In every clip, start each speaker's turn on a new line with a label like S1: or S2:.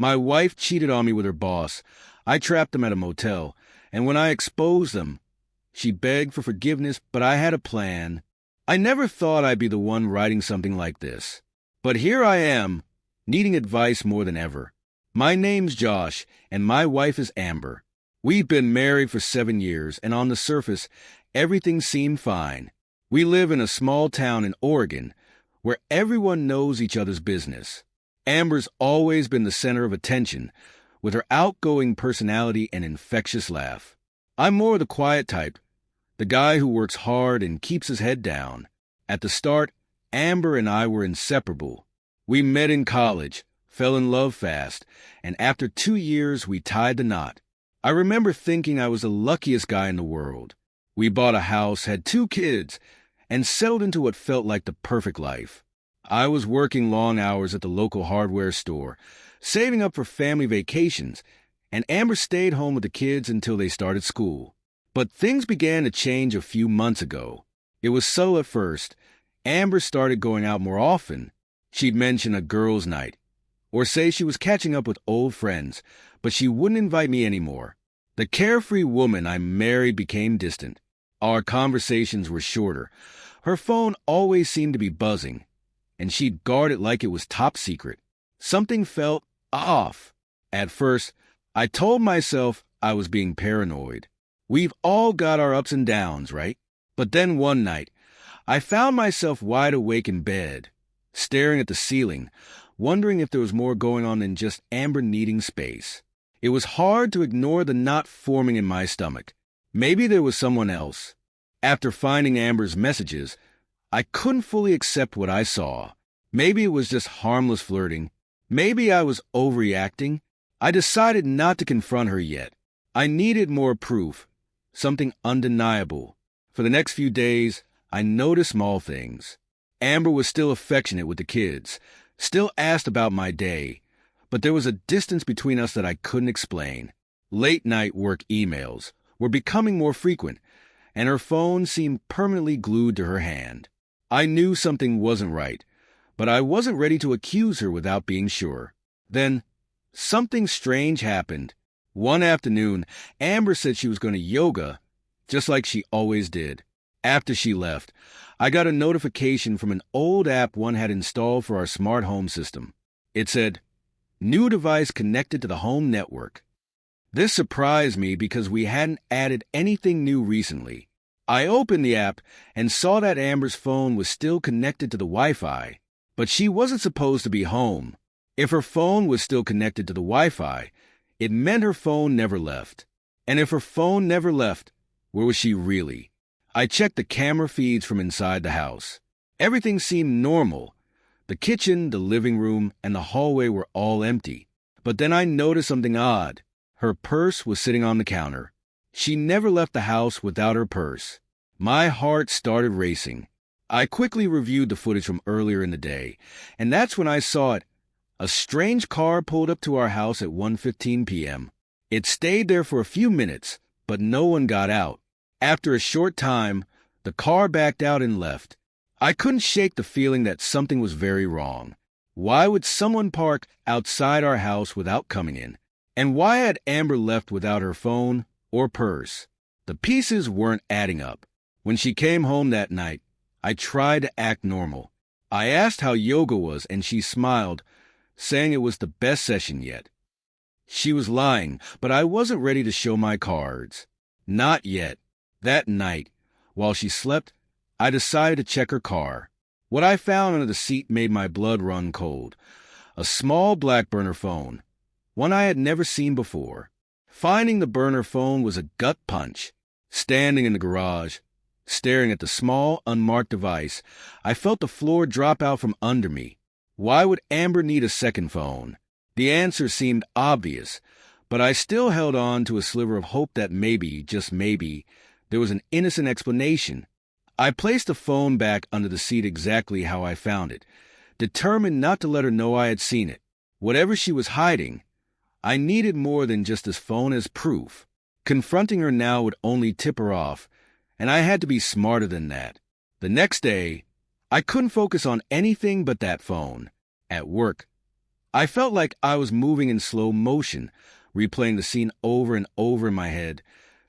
S1: My wife cheated on me with her boss. I trapped them at a motel, and when I exposed them, she begged for forgiveness, but I had a plan. I never thought I'd be the one writing something like this. But here I am, needing advice more than ever. My name's Josh, and my wife is Amber. We've been married for 7 years, and on the surface, everything seemed fine. We live in a small town in Oregon, where everyone knows each other's business. Amber's always been the center of attention, with her outgoing personality and infectious laugh. I'm more the quiet type, the guy who works hard and keeps his head down. At the start, Amber and I were inseparable. We met in college, fell in love fast, and after 2 years, we tied the knot. I remember thinking I was the luckiest guy in the world. We bought a house, had 2 kids, and settled into what felt like the perfect life. I was working long hours at the local hardware store, saving up for family vacations, and Amber stayed home with the kids until they started school. But things began to change a few months ago. It was subtle at first. Amber started going out more often. She'd mention a girls' night, or say she was catching up with old friends, but she wouldn't invite me anymore. The carefree woman I married became distant. Our conversations were shorter. Her phone always seemed to be buzzing, and she'd guard it like it was top secret. Something felt off. At first, I told myself I was being paranoid. We've all got our ups and downs, right? But then one night, I found myself wide awake in bed, staring at the ceiling, wondering if there was more going on than just Amber needing space. It was hard to ignore the knot forming in my stomach. Maybe there was someone else. After finding Amber's messages, I couldn't fully accept what I saw. Maybe it was just harmless flirting. Maybe I was overreacting. I decided not to confront her yet. I needed more proof, something undeniable. For the next few days, I noticed small things. Amber was still affectionate with the kids, still asked about my day, but there was a distance between us that I couldn't explain. Late-night work emails were becoming more frequent, and her phone seemed permanently glued to her hand. I knew something wasn't right, but I wasn't ready to accuse her without being sure. Then, something strange happened. One afternoon, Amber said she was going to yoga, just like she always did. After she left, I got a notification from an old app one had installed for our smart home system. It said, "New device connected to the home network." This surprised me because we hadn't added anything new recently. I opened the app and saw that Amber's phone was still connected to the Wi-Fi, but she wasn't supposed to be home. If her phone was still connected to the Wi-Fi, it meant her phone never left. And if her phone never left, where was she really? I checked the camera feeds from inside the house. Everything seemed normal. The kitchen, the living room, and the hallway were all empty. But then I noticed something odd. Her purse was sitting on the counter. She never left the house without her purse. My heart started racing. I quickly reviewed the footage from earlier in the day, and that's when I saw it. A strange car pulled up to our house at 1:15 p.m. It stayed there for a few minutes, but no one got out. After a short time, the car backed out and left. I couldn't shake the feeling that something was very wrong. Why would someone park outside our house without coming in? And why had Amber left without her phone or purse? The pieces weren't adding up. When she came home that night, I tried to act normal. I asked how yoga was, and she smiled, saying it was the best session yet. She was lying, but I wasn't ready to show my cards. Not yet. That night, while she slept, I decided to check her car. What I found under the seat made my blood run cold. A small black burner phone, one I had never seen before. Finding the burner phone was a gut punch. Standing in the garage, staring at the small, unmarked device, I felt the floor drop out from under me. Why would Amber need a second phone? The answer seemed obvious, but I still held on to a sliver of hope that maybe, just maybe, there was an innocent explanation. I placed the phone back under the seat exactly how I found it, determined not to let her know I had seen it. Whatever she was hiding, I needed more than just this phone as proof. Confronting her now would only tip her off, and I had to be smarter than that. The next day, I couldn't focus on anything but that phone. At work, I felt like I was moving in slow motion, replaying the scene over and over in my head,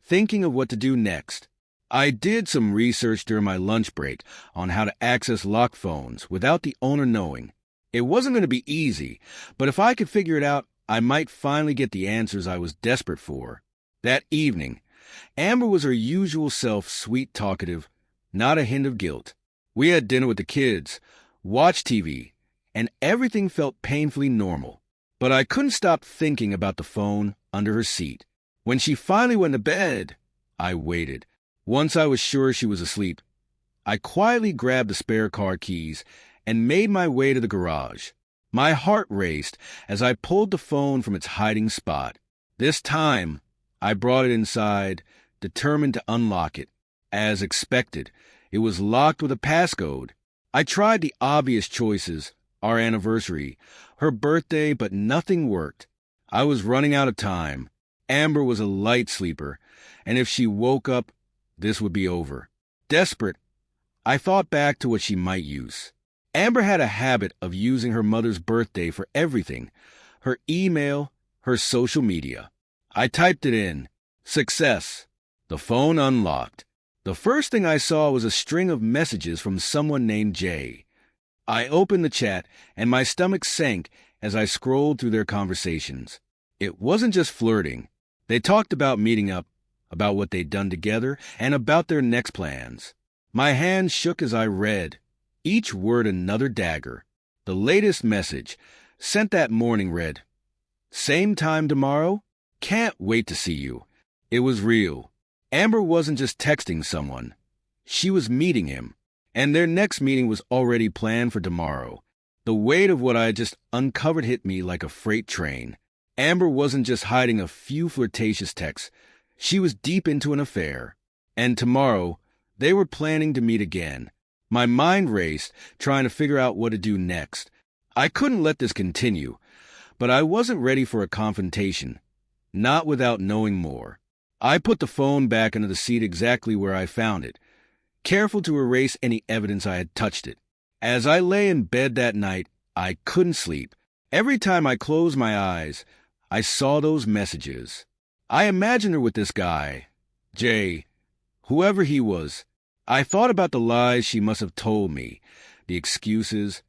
S1: thinking of what to do next. I did some research during my lunch break on how to access locked phones without the owner knowing. It wasn't going to be easy, but if I could figure it out, I might finally get the answers I was desperate for. That evening, Amber was her usual self, sweet, talkative, not a hint of guilt. We had dinner with the kids, watched TV, and everything felt painfully normal. But I couldn't stop thinking about the phone under her seat. When she finally went to bed, I waited. Once I was sure she was asleep, I quietly grabbed the spare car keys and made my way to the garage. My heart raced as I pulled the phone from its hiding spot. This time, I brought it inside, determined to unlock it. As expected, it was locked with a passcode. I tried the obvious choices, our anniversary, her birthday, but nothing worked. I was running out of time. Amber was a light sleeper, and if she woke up, this would be over. Desperate, I thought back to what she might use. Amber had a habit of using her mother's birthday for everything, her email, her social media. I typed it in. Success. The phone unlocked. The first thing I saw was a string of messages from someone named Jay. I opened the chat, and my stomach sank as I scrolled through their conversations. It wasn't just flirting. They talked about meeting up, about what they'd done together, and about their next plans. My hands shook as I read, each word another dagger. The latest message, sent that morning, read, "Same time tomorrow? Can't wait to see you." It was real. Amber wasn't just texting someone. She was meeting him, and their next meeting was already planned for tomorrow. The weight of what I had just uncovered hit me like a freight train. Amber wasn't just hiding a few flirtatious texts. She was deep into an affair. And tomorrow, they were planning to meet again. My mind raced, trying to figure out what to do next. I couldn't let this continue, but I wasn't ready for a confrontation. Not without knowing more. I put the phone back into the seat exactly where I found it, careful to erase any evidence I had touched it. As I lay in bed that night, I couldn't sleep. Every time I closed my eyes, I saw those messages. I imagined her with this guy, Jay, whoever he was. I thought about the lies she must have told me, the excuses,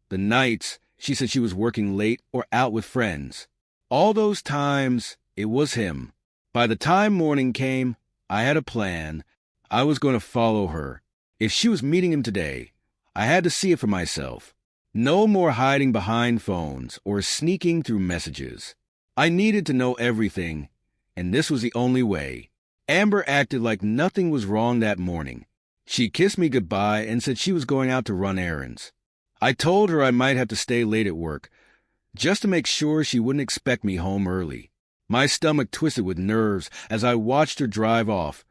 S1: the nights she said she was working late or out with friends. All those times, it was him. By the time morning came, I had a plan. I was going to follow her. If she was meeting him today, I had to see it for myself. No more hiding behind phones or sneaking through messages. I needed to know everything, and this was the only way. Amber acted like nothing was wrong that morning. She kissed me goodbye and said she was going out to run errands. I told her I might have to stay late at work, just to make sure she wouldn't expect me home early. My stomach twisted with nerves as I watched her drive off,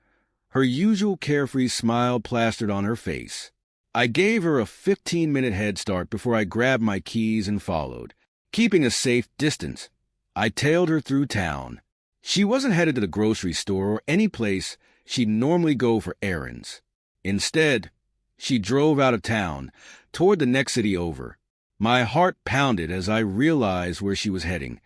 S1: her usual carefree smile plastered on her face. I gave her a 15-minute head start before I grabbed my keys and followed. Keeping a safe distance, I tailed her through town. She wasn't headed to the grocery store or any place she'd normally go for errands. Instead, she drove out of town, toward the next city over. My heart pounded as I realized where she was heading.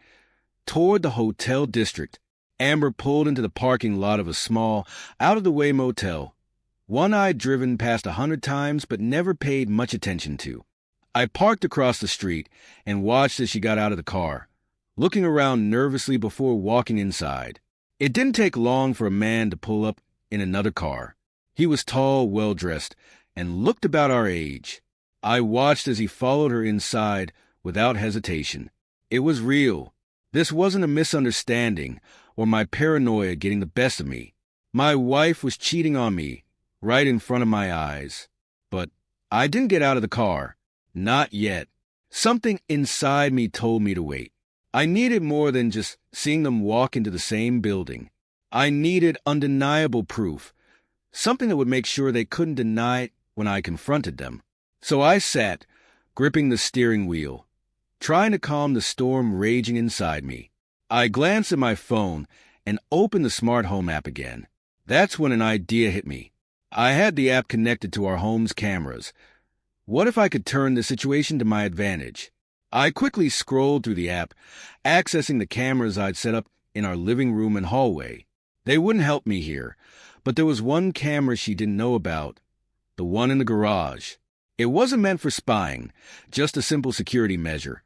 S1: Toward the hotel district. Amber pulled into the parking lot of a small, out-of-the-way motel, one I'd driven past 100 times but never paid much attention to. I parked across the street and watched as she got out of the car, looking around nervously before walking inside. It didn't take long for a man to pull up in another car. He was tall, well-dressed, and looked about our age. I watched as he followed her inside without hesitation. It was real. This wasn't a misunderstanding or my paranoia getting the best of me. My wife was cheating on me right in front of my eyes. But I didn't get out of the car. Not yet. Something inside me told me to wait. I needed more than just seeing them walk into the same building. I needed undeniable proof, something that would make sure they couldn't deny it when I confronted them. So I sat, gripping the steering wheel, trying to calm the storm raging inside me. I glanced at my phone and opened the smart home app again. That's when an idea hit me. I had the app connected to our home's cameras. What if I could turn the situation to my advantage? I quickly scrolled through the app, accessing the cameras I'd set up in our living room and hallway. They wouldn't help me here, but there was one camera she didn't know about, the one in the garage. It wasn't meant for spying, just a simple security measure.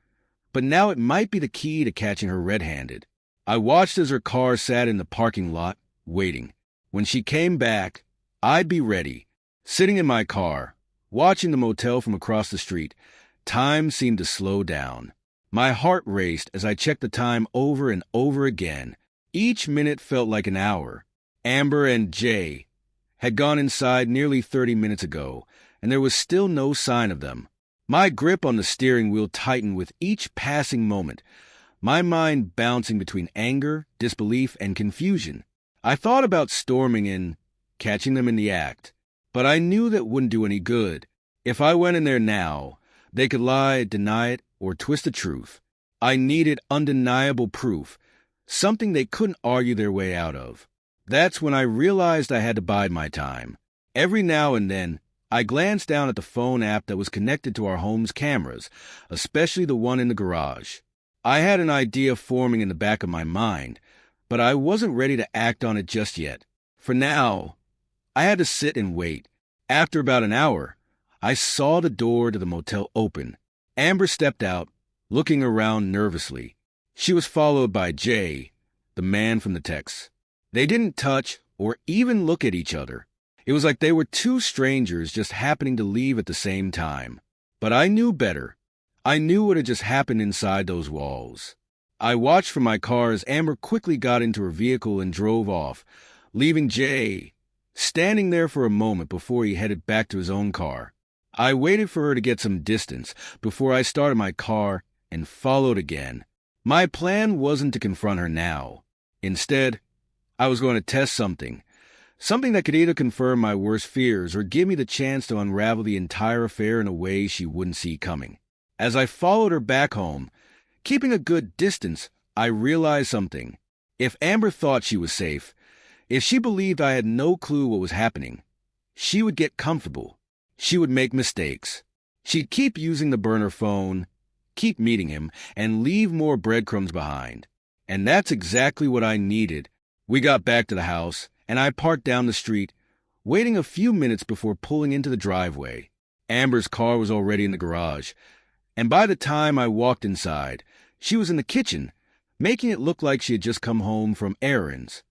S1: But now it might be the key to catching her red-handed. I watched as her car sat in the parking lot, waiting. When she came back, I'd be ready. Sitting in my car, watching the motel from across the street, time seemed to slow down. My heart raced as I checked the time over and over again. Each minute felt like an hour. Amber and Jay had gone inside nearly 30 minutes ago, and there was still no sign of them. My grip on the steering wheel tightened with each passing moment, my mind bouncing between anger, disbelief, and confusion. I thought about storming in, catching them in the act, but I knew that wouldn't do any good. If I went in there now, they could lie, deny it, or twist the truth. I needed undeniable proof, something they couldn't argue their way out of. That's when I realized I had to bide my time. Every now and then, I glanced down at the phone app that was connected to our home's cameras, especially the one in the garage. I had an idea forming in the back of my mind, but I wasn't ready to act on it just yet. For now, I had to sit and wait. After about an hour, I saw the door to the motel open. Amber stepped out, looking around nervously. She was followed by Jay, the man from the text. They didn't touch or even look at each other. It was like they were two strangers just happening to leave at the same time. But I knew better. I knew what had just happened inside those walls. I watched from my car as Amber quickly got into her vehicle and drove off, leaving Jay standing there for a moment before he headed back to his own car. I waited for her to get some distance before I started my car and followed again. My plan wasn't to confront her now. Instead, I was going to test something that could either confirm my worst fears or give me the chance to unravel the entire affair in a way she wouldn't see coming. As I followed her back home, keeping a good distance, I realized something. If Amber thought she was safe, if she believed I had no clue what was happening, she would get comfortable. She would make mistakes. She'd keep using the burner phone, keep meeting him, and leave more breadcrumbs behind. And that's exactly what I needed. We got back to the house, and I parked down the street, waiting a few minutes before pulling into the driveway. Amber's car was already in the garage, and by the time I walked inside, she was in the kitchen, making it look like she had just come home from errands.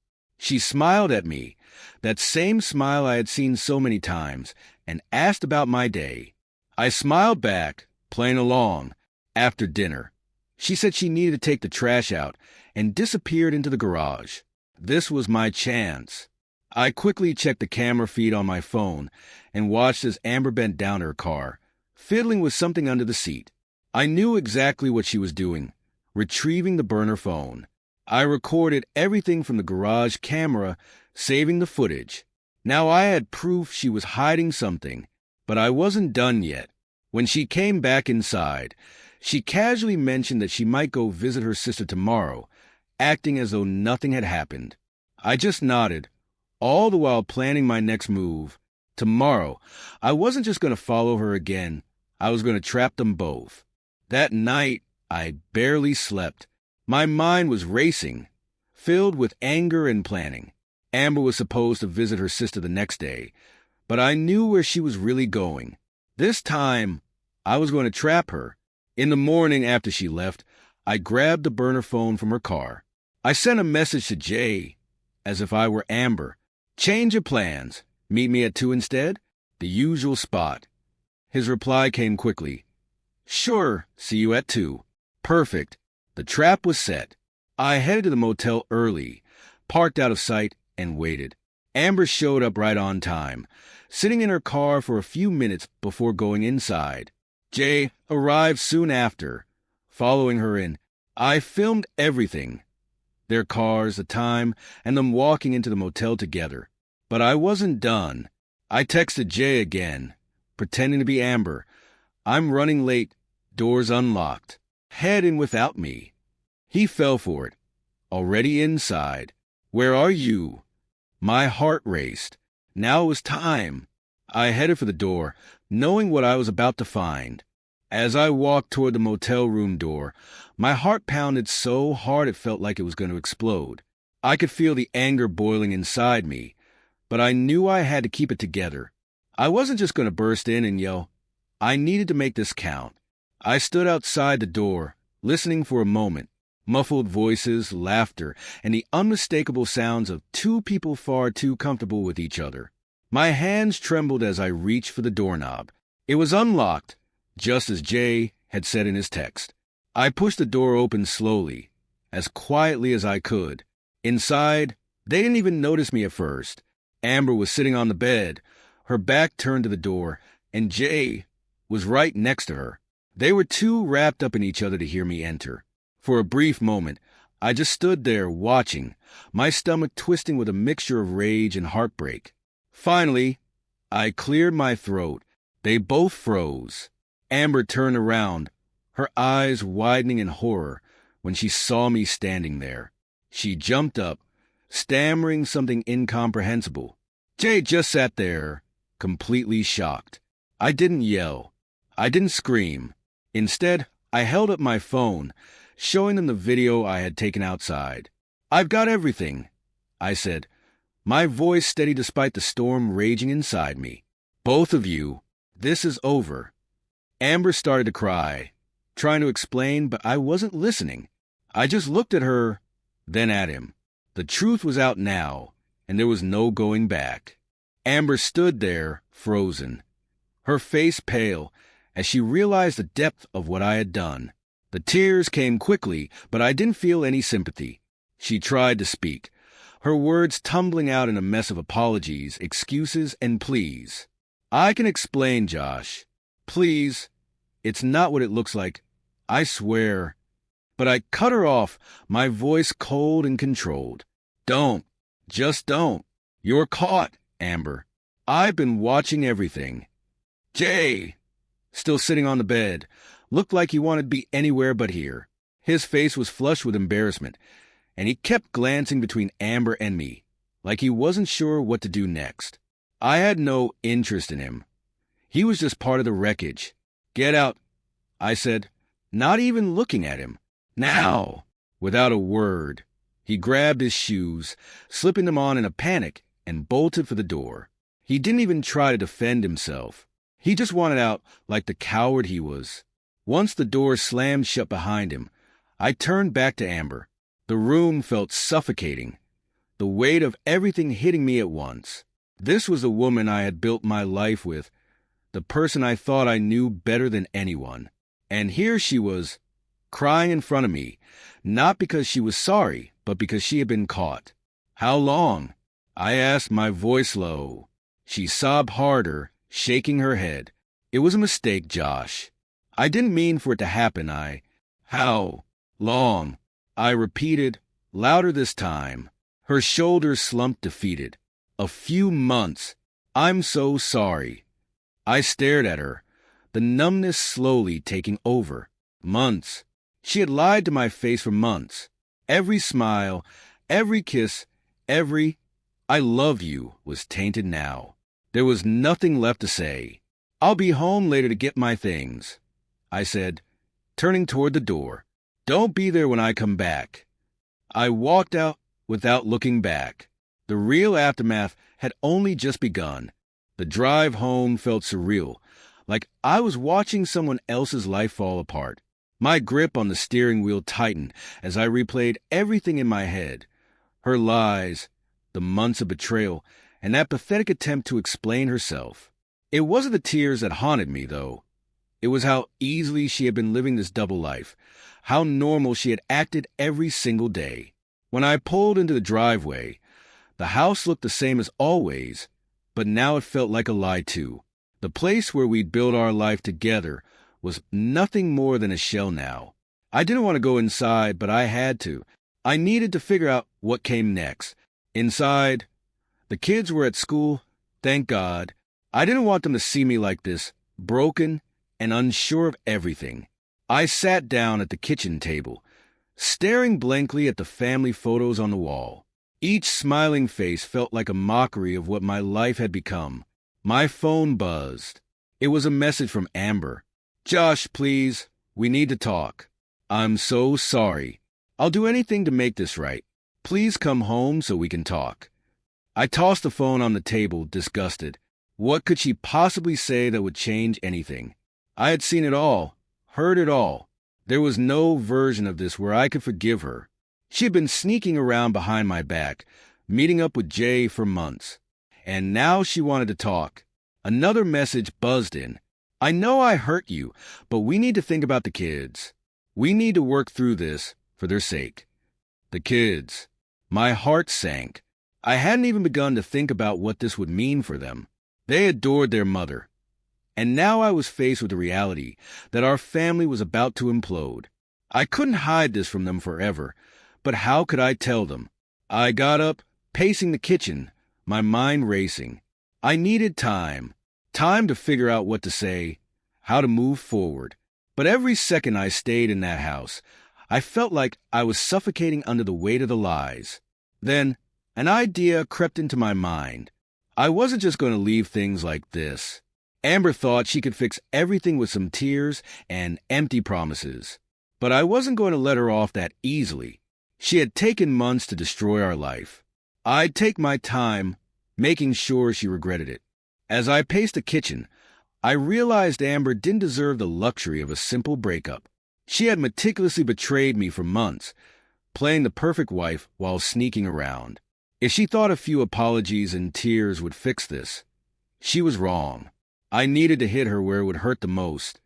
S1: She smiled at me, that same smile I had seen so many times, and asked about my day. I smiled back, playing along. After dinner, she said she needed to take the trash out and disappeared into the garage. This was my chance. I quickly checked the camera feed on my phone and watched as Amber bent down her car, fiddling with something under the seat. I knew exactly what she was doing, retrieving the burner phone. I recorded everything from the garage camera, saving the footage. Now I had proof she was hiding something, but I wasn't done yet. When she came back inside, she casually mentioned that she might go visit her sister tomorrow, acting as though nothing had happened. I just nodded, all the while planning my next move. Tomorrow, I wasn't just going to follow her again. I was going to trap them both. That night, I barely slept. My mind was racing, filled with anger and planning. Amber was supposed to visit her sister the next day, but I knew where she was really going. This time, I was going to trap her. In the morning after she left, I grabbed the burner phone from her car. I sent a message to Jay, as if I were Amber. Change of plans. Meet me at 2 instead? The usual spot. His reply came quickly. Sure, see you at 2. Perfect. The trap was set. I headed to the motel early, parked out of sight, and waited. Amber showed up right on time, sitting in her car for a few minutes before going inside. Jay arrived soon after, following her in. I filmed everything. Their cars, the time, and them walking into the motel together. But I wasn't done. I texted Jay again, pretending to be Amber. I'm running late, doors unlocked. Head in without me. He fell for it. Already inside. Where are you? My heart raced. Now it was time. I headed for the door, knowing what I was about to find. As I walked toward the motel room door, my heart pounded so hard it felt like it was going to explode. I could feel the anger boiling inside me, but I knew I had to keep it together. I wasn't just going to burst in and yell. I needed to make this count. I stood outside the door, listening for a moment. Muffled voices, laughter, and the unmistakable sounds of two people far too comfortable with each other. My hands trembled as I reached for the doorknob. It was unlocked, just as Jay had said in his text. I pushed the door open slowly, as quietly as I could. Inside, they didn't even notice me at first. Amber was sitting on the bed, her back turned to the door, and Jay was right next to her. They were too wrapped up in each other to hear me enter. For a brief moment, I just stood there watching, my stomach twisting with a mixture of rage and heartbreak. Finally, I cleared my throat. They both froze. Amber turned around, her eyes widening in horror when she saw me standing there. She jumped up, stammering something incomprehensible. Jay just sat there, completely shocked. I didn't yell. I didn't scream. Instead, I held up my phone, showing them the video I had taken outside. "I've got everything," I said, my voice steady despite the storm raging inside me. "Both of you, this is over." Amber started to cry, trying to explain, but I wasn't listening. I just looked at her, then at him. The truth was out now, and there was no going back. Amber stood there, frozen, her face pale, as she realized the depth of what I had done. The tears came quickly, but I didn't feel any sympathy. She tried to speak, her words tumbling out in a mess of apologies, excuses, and pleas. "I can explain, Josh. Please, it's not what it looks like. I swear." But I cut her off, my voice cold and controlled. "Don't. Just don't. You're caught, Amber. I've been watching everything." Jay, still sitting on the bed, looked like he wanted to be anywhere but here. His face was flushed with embarrassment, and he kept glancing between Amber and me, like he wasn't sure what to do next. I had no interest in him. He was just part of the wreckage. "Get out," I said, not even looking at him. "Now!" Without a word, he grabbed his shoes, slipping them on in a panic, and bolted for the door. He didn't even try to defend himself. He just wanted out like the coward he was. Once the door slammed shut behind him, I turned back to Amber. The room felt suffocating, the weight of everything hitting me at once. This was the woman I had built my life with, the person I thought I knew better than anyone. And here she was, crying in front of me, not because she was sorry, but because she had been caught. "How long?" I asked, my voice low. She sobbed harder, shaking her head. "It was a mistake, Josh. I didn't mean for it to happen. How long?" I repeated, louder this time. Her shoulders slumped defeated. "A few months. I'm so sorry." I stared at her, the numbness slowly taking over. Months. She had lied to my face for months. Every smile, every kiss, every "I love you" was tainted now. There was nothing left to say. "I'll be home later to get my things," I said, turning toward the door. "Don't be there when I come back." I walked out without looking back. The real aftermath had only just begun. The drive home felt surreal, like I was watching someone else's life fall apart. My grip on the steering wheel tightened as I replayed everything in my head. Her lies, the months of betrayal, and that pathetic attempt to explain herself. It wasn't the tears that haunted me, though. It was how easily she had been living this double life, how normal she had acted every single day. When I pulled into the driveway, the house looked the same as always, but now it felt like a lie too. The place where we'd built our life together was nothing more than a shell now. I didn't want to go inside, but I had to. I needed to figure out what came next. Inside, the kids were at school, thank God. I didn't want them to see me like this, broken and unsure of everything. I sat down at the kitchen table, staring blankly at the family photos on the wall. Each smiling face felt like a mockery of what my life had become. My phone buzzed. It was a message from Amber. Josh, please, we need to talk. I'm so sorry. I'll do anything to make this right. Please come home so we can talk. I tossed the phone on the table, disgusted. What could she possibly say that would change anything? I had seen it all, heard it all. There was no version of this where I could forgive her. She had been sneaking around behind my back, meeting up with Jay for months. And now she wanted to talk. Another message buzzed in. I know I hurt you, but we need to think about the kids. We need to work through this for their sake. The kids. My heart sank. I hadn't even begun to think about what this would mean for them. They adored their mother. And now I was faced with the reality that our family was about to implode. I couldn't hide this from them forever, but how could I tell them? I got up, pacing the kitchen, my mind racing. I needed time to figure out what to say, how to move forward. But every second I stayed in that house, I felt like I was suffocating under the weight of the lies. Then, an idea crept into my mind. I wasn't just going to leave things like this. Amber thought she could fix everything with some tears and empty promises. But I wasn't going to let her off that easily. She had taken months to destroy our life. I'd take my time, making sure she regretted it. As I paced the kitchen, I realized Amber didn't deserve the luxury of a simple breakup. She had meticulously betrayed me for months, playing the perfect wife while sneaking around. If she thought a few apologies and tears would fix this, she was wrong. I needed to hit her where it would hurt the most.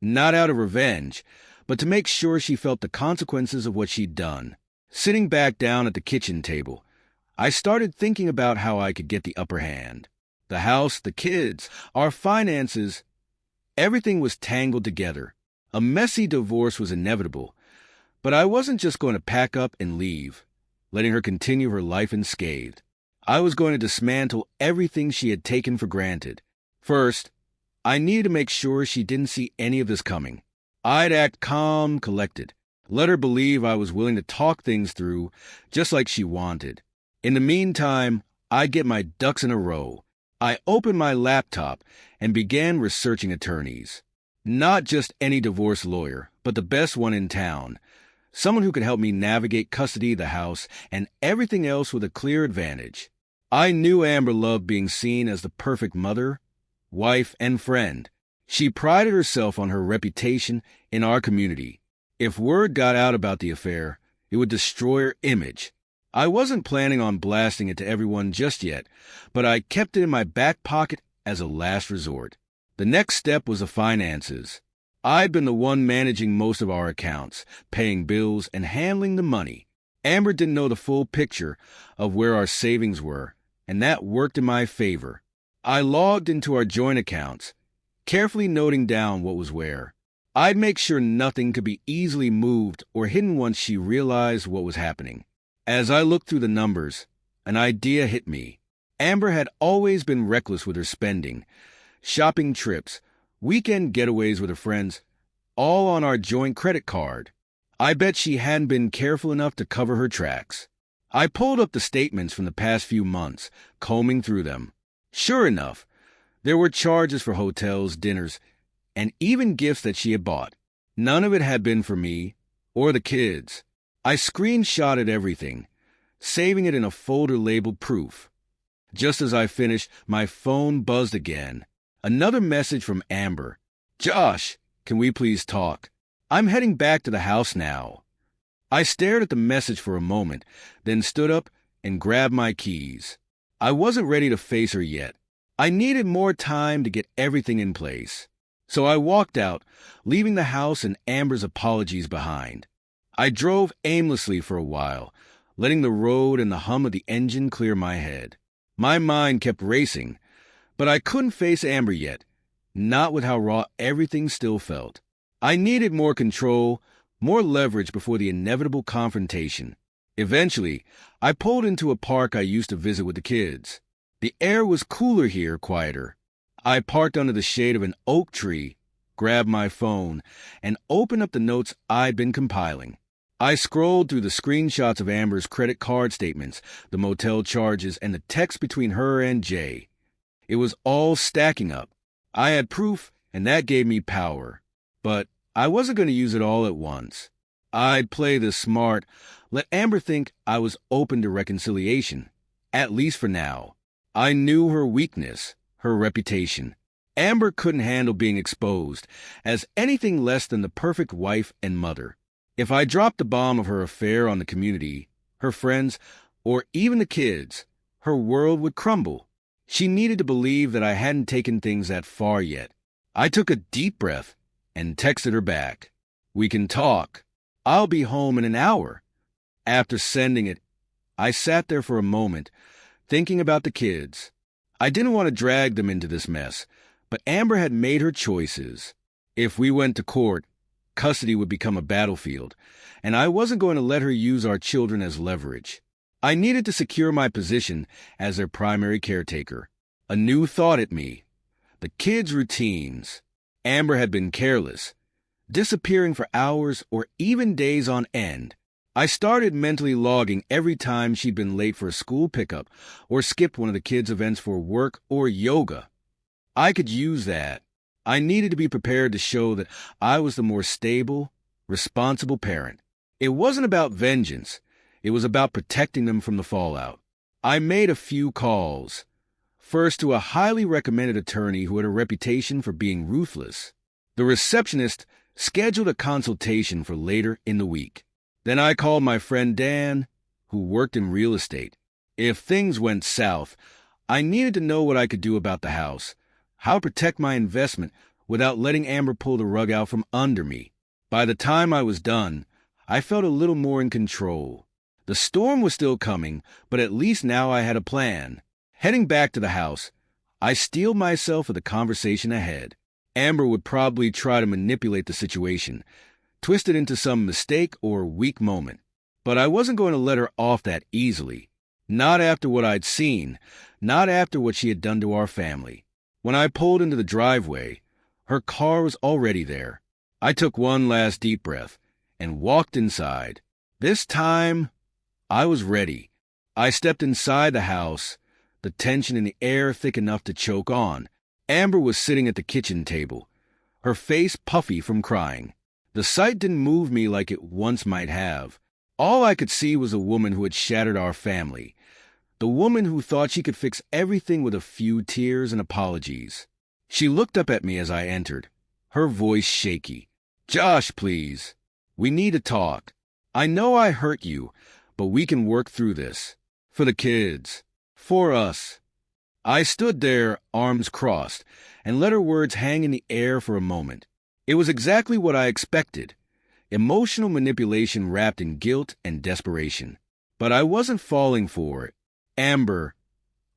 S1: Not out of revenge, but to make sure she felt the consequences of what she'd done. Sitting back down at the kitchen table, I started thinking about how I could get the upper hand. The house, the kids, our finances, everything was tangled together. A messy divorce was inevitable, but I wasn't just going to pack up and leave, letting her continue her life unscathed. I was going to dismantle everything she had taken for granted. First, I needed to make sure she didn't see any of this coming. I'd act calm, collected, let her believe I was willing to talk things through just like she wanted. In the meantime, I'd get my ducks in a row. I opened my laptop and began researching attorneys. Not just any divorce lawyer, but the best one in town. Someone who could help me navigate custody of the house and everything else with a clear advantage. I knew Amber loved being seen as the perfect mother, wife, and friend. She prided herself on her reputation in our community. If word got out about the affair, it would destroy her image. I wasn't planning on blasting it to everyone just yet, but I kept it in my back pocket as a last resort. The next step was the finances. I'd been the one managing most of our accounts, paying bills and handling the money. Amber didn't know the full picture of where our savings were, and that worked in my favor. I logged into our joint accounts, carefully noting down what was where. I'd make sure nothing could be easily moved or hidden once she realized what was happening. As I looked through the numbers, an idea hit me. Amber had always been reckless with her spending. Shopping trips, weekend getaways with her friends, all on our joint credit card. I bet she hadn't been careful enough to cover her tracks. I pulled up the statements from the past few months, combing through them. Sure enough, there were charges for hotels, dinners, and even gifts that she had bought. None of it had been for me or the kids. I screenshotted everything, saving it in a folder labeled proof. Just as I finished, my phone buzzed again. Another message from Amber. Josh, can we please talk? I'm heading back to the house now. I stared at the message for a moment, then stood up and grabbed my keys. I wasn't ready to face her yet. I needed more time to get everything in place. So I walked out, leaving the house and Amber's apologies behind. I drove aimlessly for a while, letting the road and the hum of the engine clear my head. My mind kept racing, but I couldn't face Amber yet, not with how raw everything still felt. I needed more control, more leverage before the inevitable confrontation. Eventually, I pulled into a park I used to visit with the kids. The air was cooler here, quieter. I parked under the shade of an oak tree, grabbed my phone, and opened up the notes I'd been compiling. I scrolled through the screenshots of Amber's credit card statements, the motel charges, and the text between her and Jay. It was all stacking up. I had proof, and that gave me power. But I wasn't going to use it all at once. I'd play this smart, let Amber think I was open to reconciliation, at least for now. I knew her weakness, her reputation. Amber couldn't handle being exposed as anything less than the perfect wife and mother. If I dropped the bomb of her affair on the community, her friends, or even the kids, her world would crumble. She needed to believe that I hadn't taken things that far yet. I took a deep breath and texted her back. "We can talk. I'll be home in an hour." After sending it, I sat there for a moment, thinking about the kids. I didn't want to drag them into this mess, but Amber had made her choices. If we went to court, custody would become a battlefield, and I wasn't going to let her use our children as leverage. I needed to secure my position as their primary caretaker. A new thought hit me. The kids' routines. Amber had been careless, disappearing for hours or even days on end. I started mentally logging every time she'd been late for a school pickup or skipped one of the kids' events for work or yoga. I could use that. I needed to be prepared to show that I was the more stable, responsible parent. It wasn't about vengeance. It was about protecting them from the fallout. I made a few calls. First to a highly recommended attorney who had a reputation for being ruthless. The receptionist scheduled a consultation for later in the week. Then I called my friend Dan, who worked in real estate. If things went south, I needed to know what I could do about the house, how to protect my investment without letting Amber pull the rug out from under me. By the time I was done, I felt a little more in control. The storm was still coming, but at least now I had a plan. Heading back to the house, I steeled myself for the conversation ahead. Amber would probably try to manipulate the situation, twist it into some mistake or weak moment. But I wasn't going to let her off that easily. Not after what I'd seen, not after what she had done to our family. When I pulled into the driveway, her car was already there. I took one last deep breath and walked inside. This time, I was ready. I stepped inside the house, the tension in the air thick enough to choke on. Amber was sitting at the kitchen table, her face puffy from crying. The sight didn't move me like it once might have. All I could see was a woman who had shattered our family, the woman who thought she could fix everything with a few tears and apologies. She looked up at me as I entered, her voice shaky. "Josh, please. We need to talk. I know I hurt you, but we can work through this. For the kids. For us." I stood there, arms crossed, and let her words hang in the air for a moment. It was exactly what I expected. Emotional manipulation wrapped in guilt and desperation. But I wasn't falling for it. "Amber,"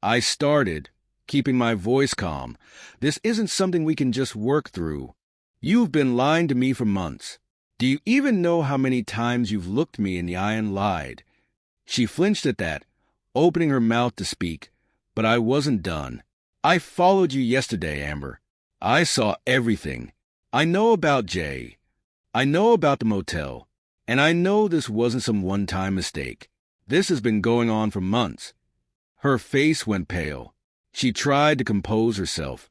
S1: I started, keeping my voice calm. "This isn't something we can just work through. You've been lying to me for months. Do you even know how many times you've looked me in the eye and lied?" She flinched at that, opening her mouth to speak, but I wasn't done. "I followed you yesterday, Amber. I saw everything. I know about Jay. I know about the motel. And I know this wasn't some one-time mistake. This has been going on for months." Her face went pale. She tried to compose herself,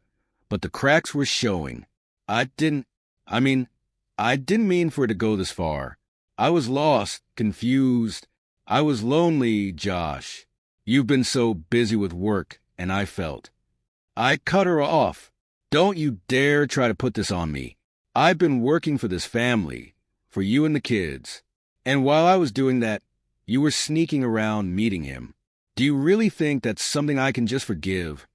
S1: but the cracks were showing. I didn't mean for it to go this far. I was lost, confused. I was lonely, Josh. You've been so busy with work, and I felt. I cut her off. "Don't you dare try to put this on me. I've been working for this family, for you and the kids. And while I was doing that, you were sneaking around meeting him. Do you really think that's something I can just forgive?"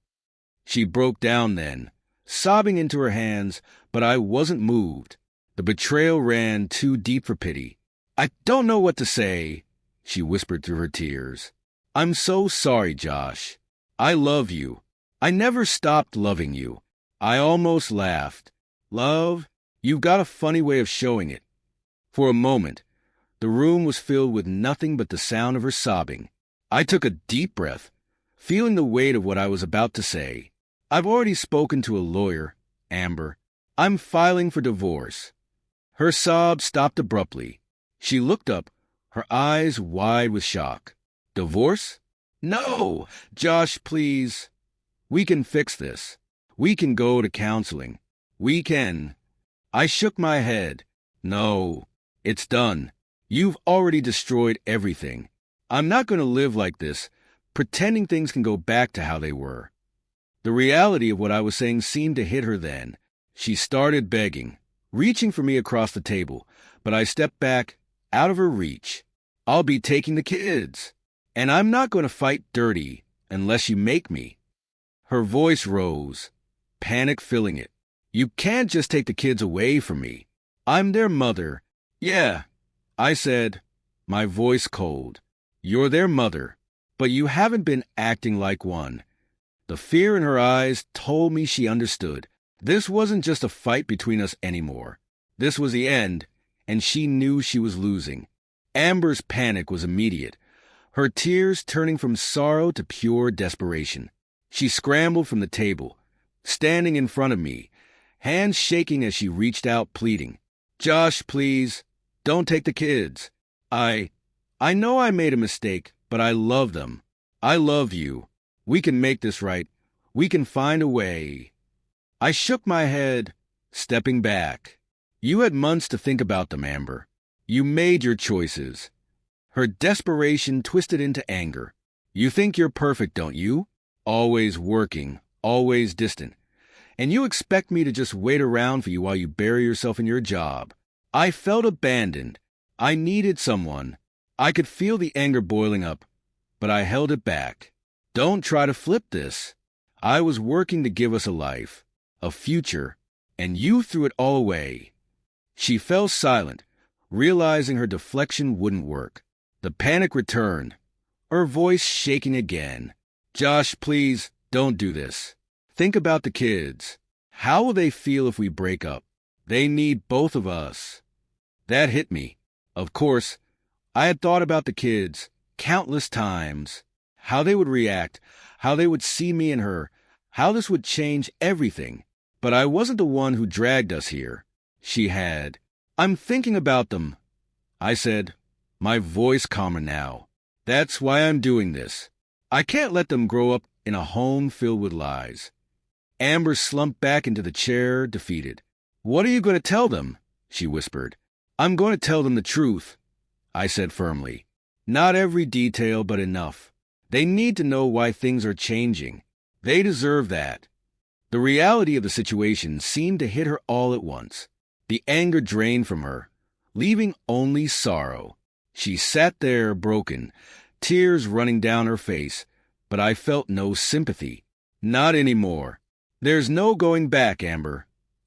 S1: She broke down then, sobbing into her hands, but I wasn't moved. The betrayal ran too deep for pity. "I don't know what to say," she whispered through her tears. "I'm so sorry, Josh. I love you. I never stopped loving you." I almost laughed. "Love? You've got a funny way of showing it." For a moment, the room was filled with nothing but the sound of her sobbing. I took a deep breath, feeling the weight of what I was about to say. "I've already spoken to a lawyer, Amber. I'm filing for divorce." Her sobs stopped abruptly. She looked up, her eyes wide with shock. "Divorce? No! Josh, please. We can fix this. We can go to counseling. We can." I shook my head. No, it's done. You've already destroyed everything. I'm not going to live like this, pretending things can go back to how they were. The reality of what I was saying seemed to hit her then. She started begging, reaching for me across the table, but I stepped back, out of her reach. I'll be taking the kids, and I'm not going to fight dirty unless you make me. Her voice rose, panic filling it. You can't just take the kids away from me. I'm their mother. Yeah, I said, my voice cold. You're their mother, but you haven't been acting like one. The fear in her eyes told me she understood. This wasn't just a fight between us anymore. This was the end, and she knew she was losing. Amber's panic was immediate, her tears turning from sorrow to pure desperation. She scrambled from the table, standing in front of me, hands shaking as she reached out, pleading, "Josh, please, don't take the kids. I know I made a mistake, but I love them. I love you. We can make this right. We can find a way." I shook my head, stepping back. You had months to think about them, Amber. You made your choices. Her desperation twisted into anger. You think you're perfect, don't you? Always working, always distant. And you expect me to just wait around for you while you bury yourself in your job. I felt abandoned. I needed someone. I could feel the anger boiling up, but I held it back. Don't try to flip this. I was working to give us a life, a future, and you threw it all away. She fell silent, realizing her deflection wouldn't work. The panic returned, her voice shaking again. "Josh, please, don't do this. Think about the kids. How will they feel if we break up? They need both of us." That hit me. Of course, I had thought about the kids countless times, how they would react, how they would see me and her, how this would change everything. But I wasn't the one who dragged us here. She had. "I'm thinking about them," I said, my voice calmer now. "That's why I'm doing this. I can't let them grow up in a home filled with lies." Amber slumped back into the chair, defeated. "What are you going to tell them?" she whispered. "I'm going to tell them the truth," I said firmly. "Not every detail, but enough. They need to know why things are changing. They deserve that." The reality of the situation seemed to hit her all at once. The anger drained from her, leaving only sorrow. She sat there broken, tears running down her face, but I felt no sympathy. "Not anymore. There's no going back, Amber,"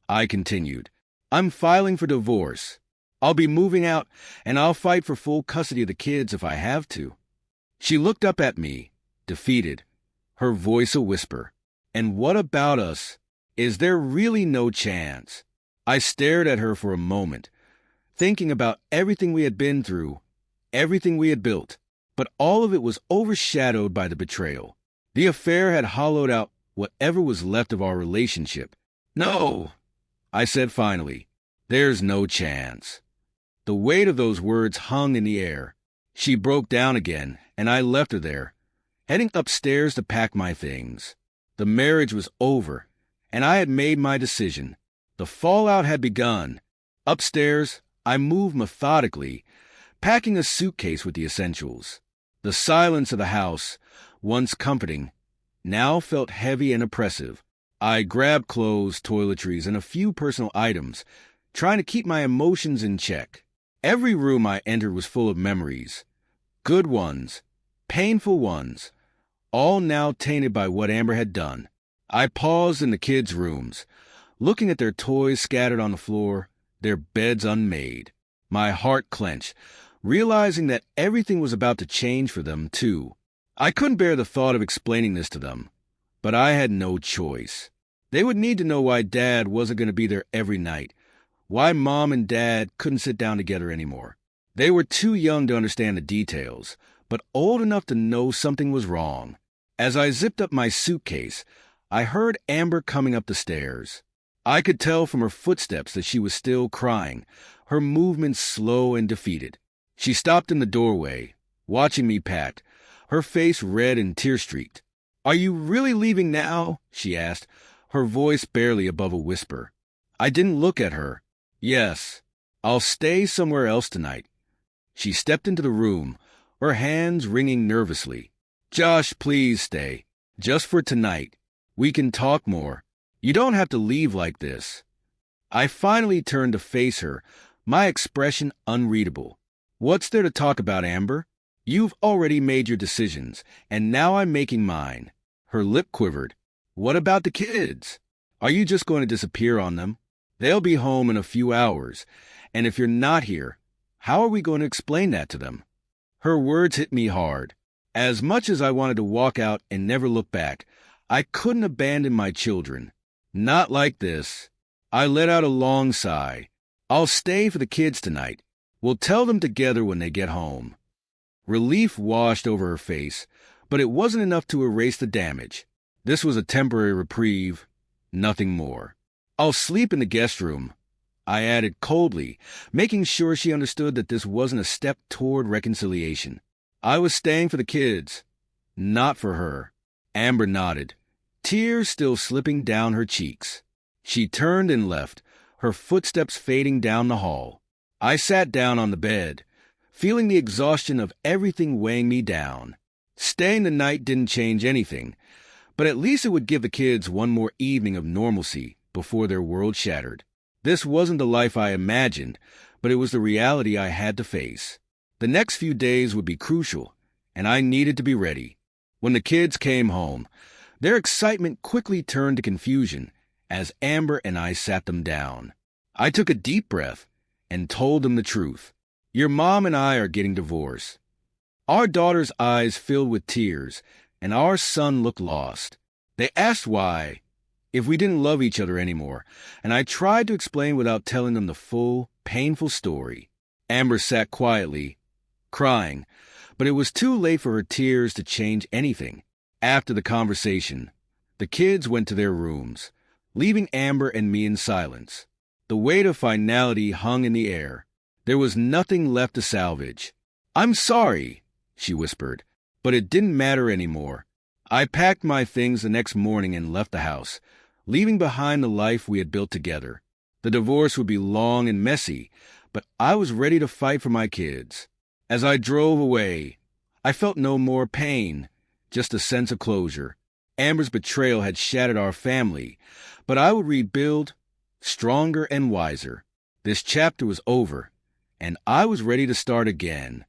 S1: I continued. "I'm filing for divorce. I'll be moving out, and I'll fight for full custody of the kids if I have to." She looked up at me, defeated, her voice a whisper. "And what about us? Is there really no chance?" I stared at her for a moment, thinking about everything we had been through, everything we had built, but all of it was overshadowed by the betrayal. The affair had hollowed out whatever was left of our relationship. "No," I said finally. "There's no chance." The weight of those words hung in the air. She broke down again, and I left her there, heading upstairs to pack my things. The marriage was over, and I had made my decision. The fallout had begun. Upstairs, I moved methodically, packing a suitcase with the essentials. The silence of the house, once comforting, now felt heavy and oppressive. I grabbed clothes, toiletries, and a few personal items, trying to keep my emotions in check. Every room I entered was full of memories. Good ones, painful ones, all now tainted by what Amber had done. I paused in the kids' rooms, looking at their toys scattered on the floor, their beds unmade. My heart clenched, realizing that everything was about to change for them, too. I couldn't bear the thought of explaining this to them, but I had no choice. They would need to know why Dad wasn't going to be there every night, why Mom and Dad couldn't sit down together anymore. They were too young to understand the details, but old enough to know something was wrong. As I zipped up my suitcase, I heard Amber coming up the stairs. I could tell from her footsteps that she was still crying, her movements slow and defeated. She stopped in the doorway, watching me pack, her face red and tear-streaked. "Are you really leaving now?" she asked, her voice barely above a whisper. I didn't look at her. Yes, I'll stay somewhere else tonight. She stepped into the room, her hands wringing nervously. Josh, please stay. Just for tonight. We can talk more. You don't have to leave like this. I finally turned to face her, my expression unreadable. What's there to talk about, Amber? You've already made your decisions, and now I'm making mine. Her lip quivered. What about the kids? Are you just going to disappear on them? They'll be home in a few hours, and if you're not here, how are we going to explain that to them? Her words hit me hard. As much as I wanted to walk out and never look back, I couldn't abandon my children. Not like this. I let out a long sigh. I'll stay for the kids tonight. We'll tell them together when they get home. Relief washed over her face, but it wasn't enough to erase the damage. This was a temporary reprieve, nothing more. I'll sleep in the guest room, I added coldly, making sure she understood that this wasn't a step toward reconciliation. I was staying for the kids, not for her. Amber nodded, tears still slipping down her cheeks. She turned and left, her footsteps fading down the hall. I sat down on the bed, feeling the exhaustion of everything weighing me down. Staying the night didn't change anything, but at least it would give the kids one more evening of normalcy before their world shattered. This wasn't the life I imagined, but it was the reality I had to face. The next few days would be crucial, and I needed to be ready. When the kids came home, their excitement quickly turned to confusion as Amber and I sat them down. I took a deep breath and told them the truth. Your mom and I are getting divorced. Our daughter's eyes filled with tears, and our son looked lost. They asked why, if we didn't love each other anymore, and I tried to explain without telling them the full, painful story. Amber sat quietly, crying, but it was too late for her tears to change anything. After the conversation, the kids went to their rooms, leaving Amber and me in silence. The weight of finality hung in the air. There was nothing left to salvage. I'm sorry, she whispered, but it didn't matter anymore. I packed my things the next morning and left the house, leaving behind the life we had built together. The divorce would be long and messy, but I was ready to fight for my kids. As I drove away, I felt no more pain, just a sense of closure. Amber's betrayal had shattered our family, but I would rebuild, stronger and wiser. This chapter was over, and I was ready to start again.